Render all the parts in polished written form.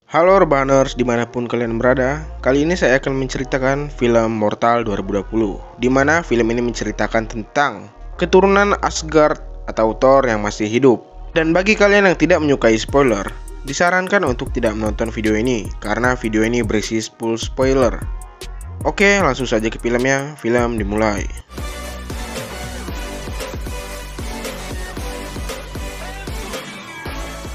Halo Urbaners dimanapun kalian berada. Kali ini saya akan menceritakan film Mortal 2020, di mana film ini menceritakan tentang keturunan Asgard atau Thor yang masih hidup. Dan bagi kalian yang tidak menyukai spoiler, disarankan untuk tidak menonton video ini karena video ini berisi full spoiler. Oke, langsung saja ke filmnya. Film dimulai.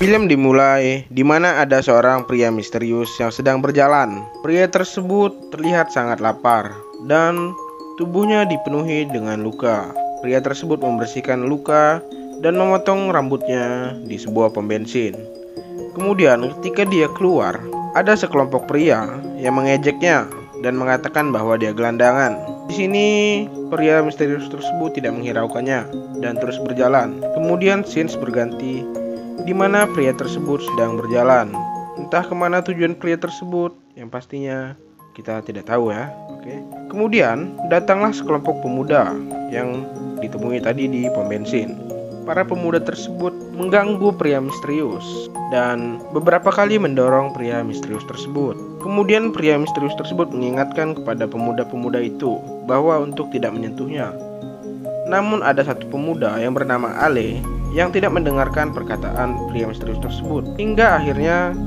Film dimulai di mana ada seorang pria misterius yang sedang berjalan. Pria tersebut terlihat sangat lapar dan tubuhnya dipenuhi dengan luka. Pria tersebut membersihkan luka dan memotong rambutnya di sebuah pom bensin. Kemudian ketika dia keluar, ada sekelompok pria yang mengejeknya dan mengatakan bahwa dia gelandangan. Di sini pria misterius tersebut tidak menghiraukannya dan terus berjalan. Kemudian scenes berganti di mana pria tersebut sedang berjalan. Entah kemana tujuan pria tersebut, yang pastinya kita tidak tahu ya. Oke. Kemudian datanglah sekelompok pemuda yang ditemui tadi di pom bensin. Para pemuda tersebut mengganggu pria misterius dan beberapa kali mendorong pria misterius tersebut. Kemudian pria misterius tersebut mengingatkan kepada pemuda-pemuda itu bahwa untuk tidak menyentuhnya. Namun ada satu pemuda yang bernama Ale yang tidak mendengarkan perkataan pria misterius tersebut. Hingga akhirnya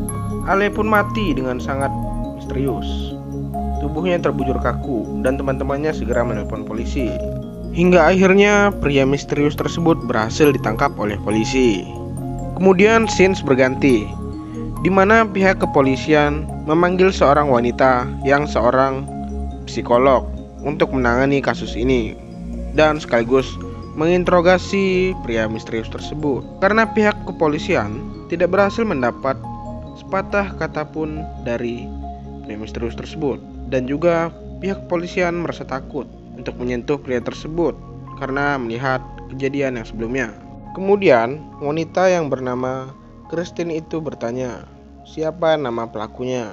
Ale pun mati dengan sangat misterius. Tubuhnya terbujur kaku dan teman-temannya segera menelpon polisi. Hingga akhirnya pria misterius tersebut berhasil ditangkap oleh polisi. Kemudian scenes berganti di mana pihak kepolisian memanggil seorang wanita yang seorang psikolog untuk menangani kasus ini dan sekaligus menginterogasi pria misterius tersebut. Karena pihak kepolisian tidak berhasil mendapat sepatah kata pun dari pria misterius tersebut, dan juga pihak kepolisian merasa takut untuk menyentuh pria tersebut karena melihat kejadian yang sebelumnya. Kemudian wanita yang bernama Christine itu bertanya, siapa nama pelakunya?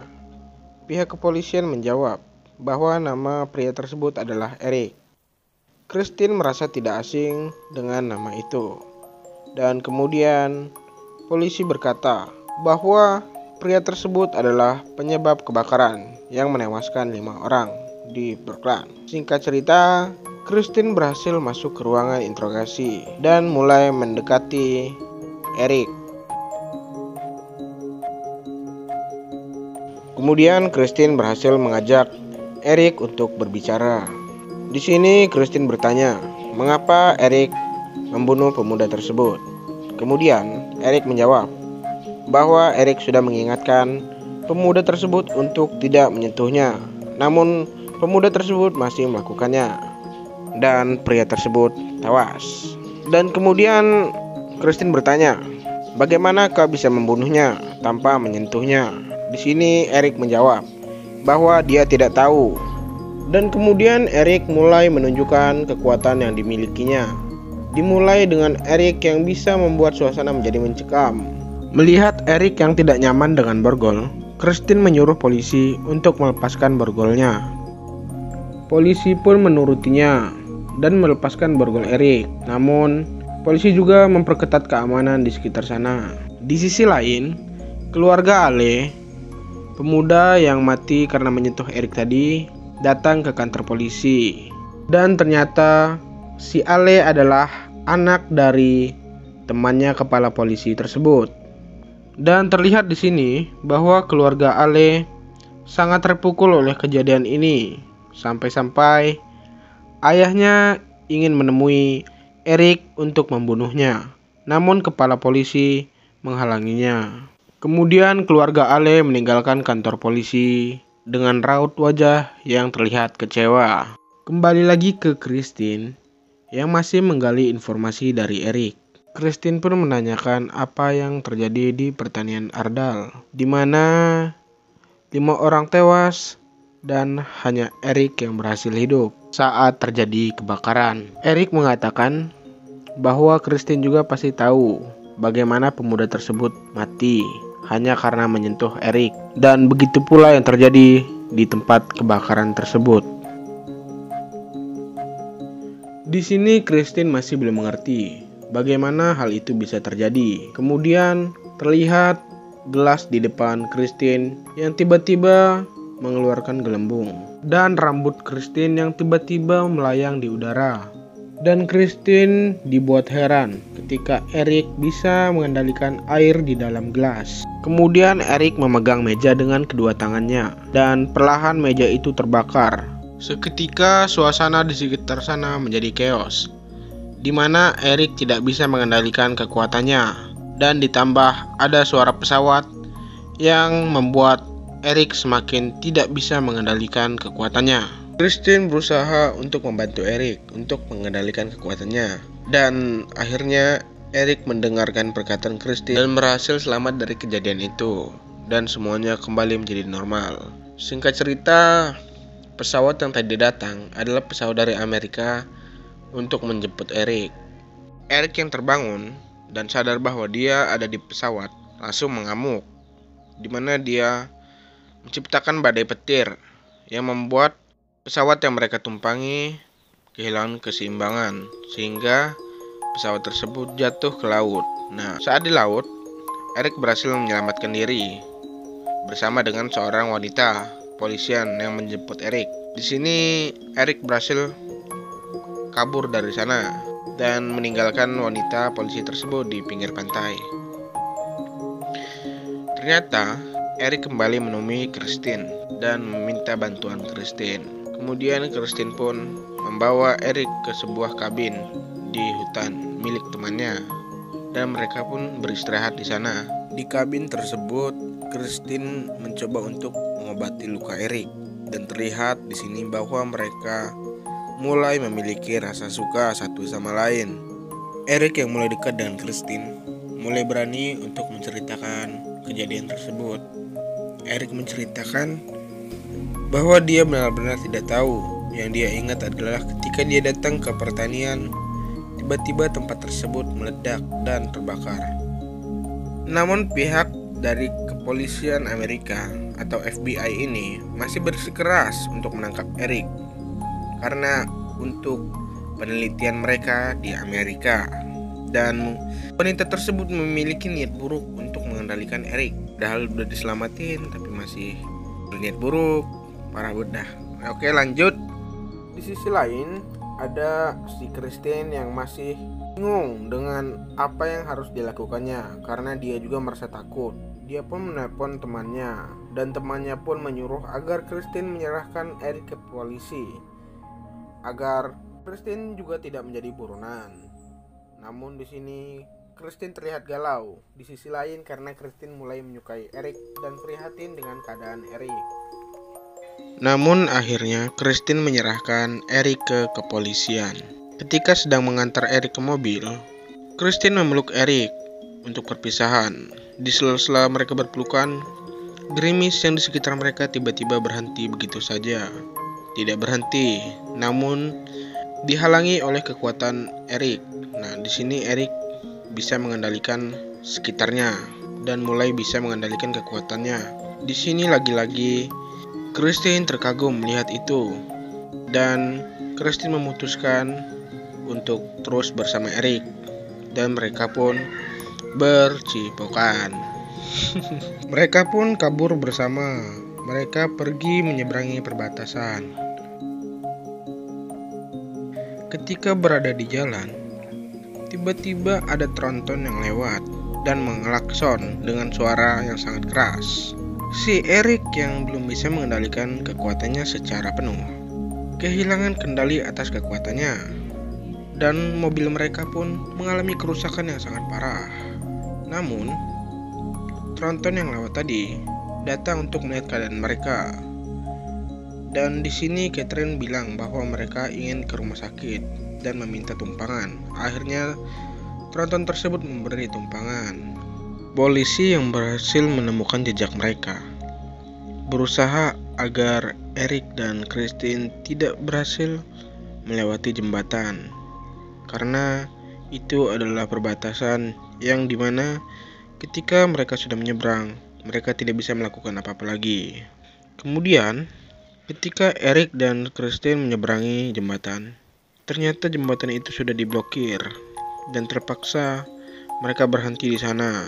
Pihak kepolisian menjawab bahwa nama pria tersebut adalah Eric. Christine merasa tidak asing dengan nama itu. Dan kemudian polisi berkata bahwa pria tersebut adalah penyebab kebakaran yang menewaskan 5 orang di Brooklyn. Singkat cerita, Christine berhasil masuk ke ruangan interogasi dan mulai mendekati Eric. Kemudian Christine berhasil mengajak Eric untuk berbicara. Di sini Christine bertanya, mengapa Eric membunuh pemuda tersebut? Kemudian Eric menjawab bahwa Eric sudah mengingatkan pemuda tersebut untuk tidak menyentuhnya. Namun pemuda tersebut masih melakukannya dan pria tersebut tewas. Dan kemudian Christine bertanya, bagaimana kau bisa membunuhnya tanpa menyentuhnya? Di sini Eric menjawab bahwa dia tidak tahu. Dan kemudian Eric mulai menunjukkan kekuatan yang dimilikinya. Dimulai dengan Eric yang bisa membuat suasana menjadi mencekam. Melihat Eric yang tidak nyaman dengan borgol, Christine menyuruh polisi untuk melepaskan borgolnya. Polisi pun menurutinya dan melepaskan borgol Eric. Namun, polisi juga memperketat keamanan di sekitar sana. Di sisi lain, keluarga Ale, pemuda yang mati karena menyentuh Eric tadi, datang ke kantor polisi. Dan ternyata si Ale adalah anak dari temannya kepala polisi tersebut. Dan terlihat di sini bahwa keluarga Ale sangat terpukul oleh kejadian ini, sampai-sampai ayahnya ingin menemui Eric untuk membunuhnya. Namun kepala polisi menghalanginya. Kemudian keluarga Ale meninggalkan kantor polisi dengan raut wajah yang terlihat kecewa. Kembali lagi ke Christine yang masih menggali informasi dari Eric. Christine pun menanyakan apa yang terjadi di pertanian Ardal, di mana 5 orang tewas dan hanya Eric yang berhasil hidup saat terjadi kebakaran. Eric mengatakan bahwa Christine juga pasti tahu bagaimana pemuda tersebut mati hanya karena menyentuh Eric, dan begitu pula yang terjadi di tempat kebakaran tersebut. Di sini Christine masih belum mengerti bagaimana hal itu bisa terjadi. Kemudian terlihat gelas di depan Christine yang tiba-tiba mengeluarkan gelembung, dan rambut Christine yang tiba-tiba melayang di udara. Dan Christine dibuat heran ketika Eric bisa mengendalikan air di dalam gelas. Kemudian Eric memegang meja dengan kedua tangannya, dan perlahan meja itu terbakar. Seketika suasana di sekitar sana menjadi chaos, di mana Eric tidak bisa mengendalikan kekuatannya, dan ditambah ada suara pesawat yang membuat Eric semakin tidak bisa mengendalikan kekuatannya. Christine berusaha untuk membantu Eric untuk mengendalikan kekuatannya, dan akhirnya Eric mendengarkan perkataan Christine dan berhasil selamat dari kejadian itu, dan semuanya kembali menjadi normal. Singkat cerita, pesawat yang tadi datang adalah pesawat dari Amerika untuk menjemput Eric. Eric yang terbangun dan sadar bahwa dia ada di pesawat langsung mengamuk, di mana dia menciptakan badai petir yang membuat pesawat yang mereka tumpangi kehilangan keseimbangan, sehingga pesawat tersebut jatuh ke laut. Nah, saat di laut, Eric berhasil menyelamatkan diri bersama dengan seorang wanita polisian yang menjemput Eric. Di sini Eric berhasil kabur dari sana dan meninggalkan wanita polisi tersebut di pinggir pantai. Ternyata Eric kembali menemui Christine dan meminta bantuan Christine. Kemudian Christine pun membawa Eric ke sebuah kabin di hutan milik temannya, dan mereka pun beristirahat di sana. Di kabin tersebut, Christine mencoba untuk mengobati luka Eric, dan terlihat di sini bahwa mereka mulai memiliki rasa suka satu sama lain. Eric yang mulai dekat dengan Christine mulai berani untuk menceritakan kejadian tersebut. Eric menceritakan bahwa dia benar-benar tidak tahu. Yang dia ingat adalah ketika dia datang ke pertanian, tiba-tiba tempat tersebut meledak dan terbakar. Namun pihak dari kepolisian Amerika atau FBI ini masih bersikeras untuk menangkap Eric karena untuk penelitian mereka di Amerika, dan wanita tersebut memiliki niat buruk untuk mengendalikan Eric. Padahal udah diselamatin tapi masih berniat buruk. Parah udah. Oke, lanjut. Di sisi lain ada si Christine yang masih bingung dengan apa yang harus dilakukannya karena dia juga merasa takut. Dia pun menelpon temannya, dan temannya pun menyuruh agar Christine menyerahkan Eric ke polisi agar Christine juga tidak menjadi buronan. Namun di sini Christine terlihat galau di sisi lain karena Christine mulai menyukai Eric dan prihatin dengan keadaan Eric. Namun akhirnya Christine menyerahkan Eric ke kepolisian. Ketika sedang mengantar Eric ke mobil, Christine memeluk Eric untuk perpisahan. Di sela-sela mereka berpelukan, gerimis yang di sekitar mereka tiba-tiba berhenti begitu saja. Tidak berhenti, namun dihalangi oleh kekuatan Eric. Nah, di sini Eric bisa mengendalikan sekitarnya dan mulai bisa mengendalikan kekuatannya. Di sini lagi-lagi Christine terkagum melihat itu, dan Christine memutuskan untuk terus bersama Eric, dan mereka pun bercipokan. Mereka pun kabur bersama. Mereka pergi menyeberangi perbatasan. Ketika berada di jalan, tiba-tiba ada tronton yang lewat dan mengelakson dengan suara yang sangat keras. Si Eric yang belum bisa mengendalikan kekuatannya secara penuh kehilangan kendali atas kekuatannya, dan mobil mereka pun mengalami kerusakan yang sangat parah. Namun, tronton yang lewat tadi datang untuk melihat keadaan mereka. Dan di sini Catherine bilang bahwa mereka ingin ke rumah sakit dan meminta tumpangan. Akhirnya, tronton tersebut memberi tumpangan. Polisi yang berhasil menemukan jejak mereka berusaha agar Eric dan Christine tidak berhasil melewati jembatan, karena itu adalah perbatasan yang dimana ketika mereka sudah menyeberang, mereka tidak bisa melakukan apa-apa lagi. Kemudian, ketika Eric dan Christine menyeberangi jembatan, ternyata jembatan itu sudah diblokir dan terpaksa mereka berhenti di sana.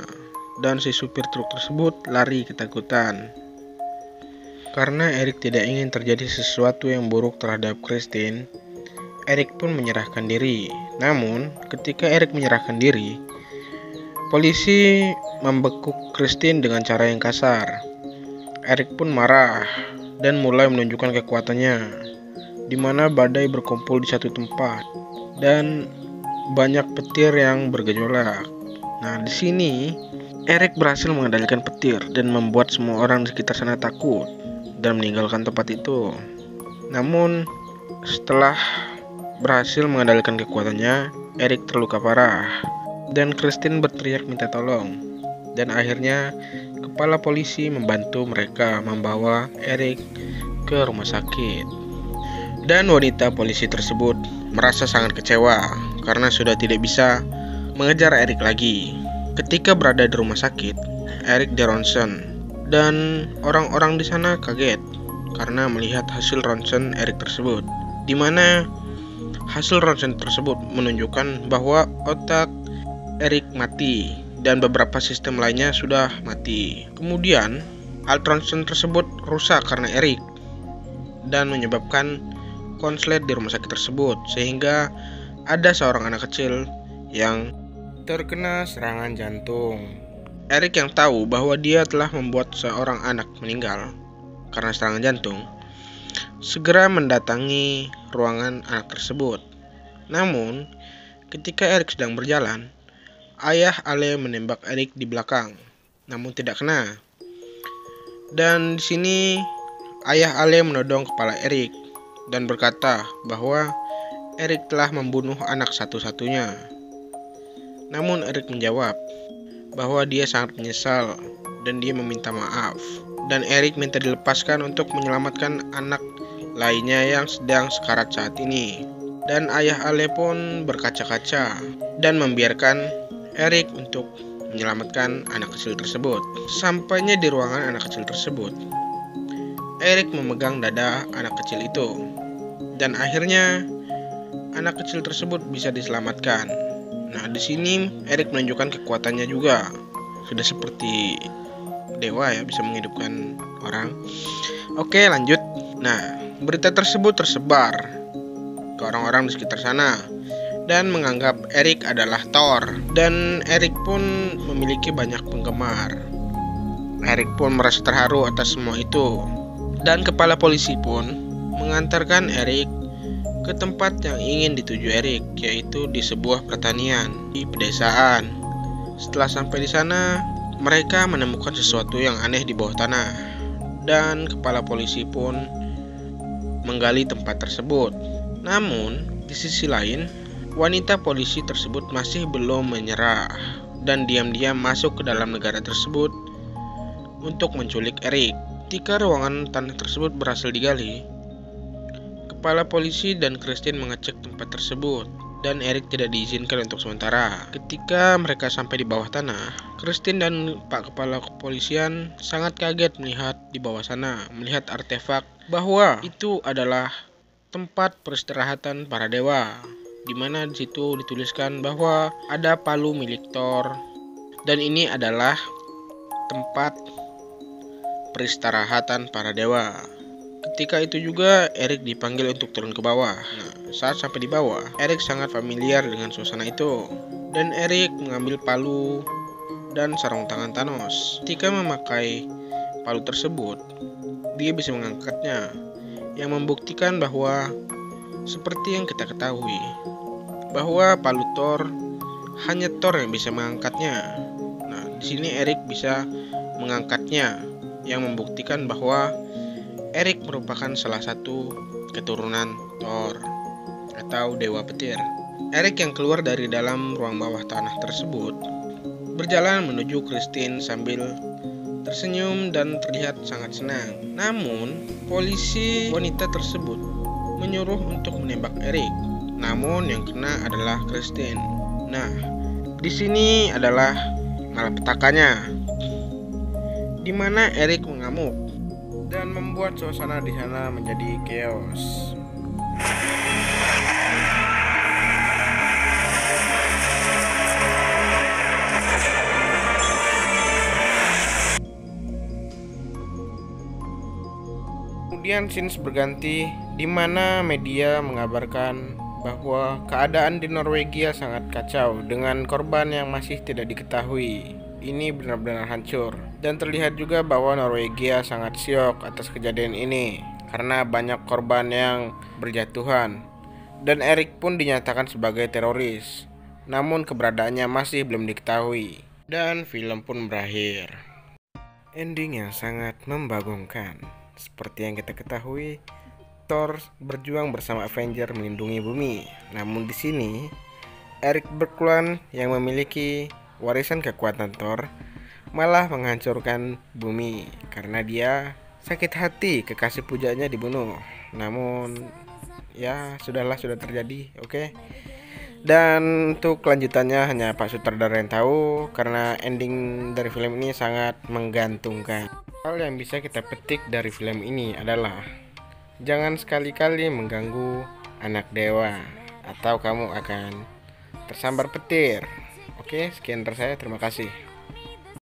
dan si supir truk tersebut lari ketakutan. Karena Eric tidak ingin terjadi sesuatu yang buruk terhadap Christine, Eric pun menyerahkan diri. Namun, ketika Eric menyerahkan diri, polisi membekuk Christine dengan cara yang kasar. Eric pun marah dan mulai menunjukkan kekuatannya, di mana badai berkumpul di satu tempat dan banyak petir yang bergejolak. Nah, di sini Eric berhasil mengendalikan petir dan membuat semua orang di sekitar sana takut dan meninggalkan tempat itu. Namun, setelah berhasil mengendalikan kekuatannya, Eric terluka parah dan Christine berteriak minta tolong. Dan akhirnya kepala polisi membantu mereka membawa Eric ke rumah sakit. Dan wanita polisi tersebut merasa sangat kecewa karena sudah tidak bisa mengejar Eric lagi. Ketika berada di rumah sakit, Eric dironsen dan orang-orang di sana kaget karena melihat hasil ronsen Eric tersebut, di mana hasil ronsen tersebut menunjukkan bahwa otak Eric mati dan beberapa sistem lainnya sudah mati. Kemudian, alat ronsen tersebut rusak karena Eric dan menyebabkan konslet di rumah sakit tersebut, sehingga ada seorang anak kecil yang terkena serangan jantung. Eric yang tahu bahwa dia telah membuat seorang anak meninggal karena serangan jantung, segera mendatangi ruangan anak tersebut. Namun, ketika Eric sedang berjalan, ayah Ale menembak Eric di belakang, namun tidak kena. Dan di sini ayah Ale menodong kepala Eric dan berkata bahwa Eric telah membunuh anak satu-satunya. Namun Eric menjawab bahwa dia sangat menyesal dan dia meminta maaf. Dan Eric minta dilepaskan untuk menyelamatkan anak lainnya yang sedang sekarat saat ini. Dan ayah Ale pun berkaca-kaca dan membiarkan Eric untuk menyelamatkan anak kecil tersebut. Sampainya di ruangan anak kecil tersebut, Eric memegang dada anak kecil itu. Dan akhirnya anak kecil tersebut bisa diselamatkan. Nah, di sini Eric menunjukkan kekuatannya juga. Sudah seperti dewa ya, bisa menghidupkan orang. Oke, lanjut. Nah, berita tersebut tersebar ke orang-orang di sekitar sana dan menganggap Eric adalah Thor. Dan Eric pun memiliki banyak penggemar. Eric pun merasa terharu atas semua itu. Dan kepala polisi pun mengantarkan Eric ke tempat yang ingin dituju Eric, yaitu di sebuah pertanian di pedesaan. Setelah sampai di sana, mereka menemukan sesuatu yang aneh di bawah tanah, dan kepala polisi pun menggali tempat tersebut. Namun, di sisi lain, wanita polisi tersebut masih belum menyerah dan diam-diam masuk ke dalam negara tersebut untuk menculik Eric. Ketika ruangan tanah tersebut berhasil digali, kepala polisi dan Christine mengecek tempat tersebut dan Eric tidak diizinkan untuk sementara. Ketika mereka sampai di bawah tanah, Christine dan Pak Kepala Kepolisian sangat kaget melihat di bawah sana, melihat artefak bahwa itu adalah tempat peristirahatan para dewa, di mana di situ dituliskan bahwa ada palu milik Thor dan ini adalah tempat peristirahatan para dewa. Ketika itu juga Eric dipanggil untuk turun ke bawah. Nah, saat sampai di bawah, Eric sangat familiar dengan suasana itu. Dan Eric mengambil palu dan sarung tangan Thanos. Ketika memakai palu tersebut, dia bisa mengangkatnya, yang membuktikan bahwa seperti yang kita ketahui, bahwa palu Thor hanya Thor yang bisa mengangkatnya. Nah, di sini Eric bisa mengangkatnya, yang membuktikan bahwa Eric merupakan salah satu keturunan Thor atau dewa petir. Eric yang keluar dari dalam ruang bawah tanah tersebut berjalan menuju Christine sambil tersenyum dan terlihat sangat senang. Namun, polisi wanita tersebut menyuruh untuk menembak Eric. Namun yang kena adalah Christine. Nah, di sini adalah malapetakannya, di mana Eric mengamuk dan membuat suasana di sana menjadi chaos. Kemudian scenes berganti di mana media mengabarkan bahwa keadaan di Norwegia sangat kacau dengan korban yang masih tidak diketahui. Ini benar-benar hancur. Dan terlihat juga bahwa Norwegia sangat syok atas kejadian ini karena banyak korban yang berjatuhan. Dan Erik pun dinyatakan sebagai teroris. Namun keberadaannya masih belum diketahui. Dan film pun berakhir. Ending yang sangat membagongkan. Seperti yang kita ketahui, Thor berjuang bersama Avenger melindungi bumi. Namun di sini, Erik Berglund yang memiliki warisan kekuatan Thor malah menghancurkan bumi karena dia sakit hati kekasih pujanya dibunuh. Namun ya sudah terjadi, oke. Dan untuk kelanjutannya hanya Pak Sutradara yang tahu karena ending dari film ini sangat menggantungkan. Hal yang bisa kita petik dari film ini adalah jangan sekali-kali mengganggu anak dewa atau kamu akan tersambar petir. Oke, sekian dari saya, terima kasih.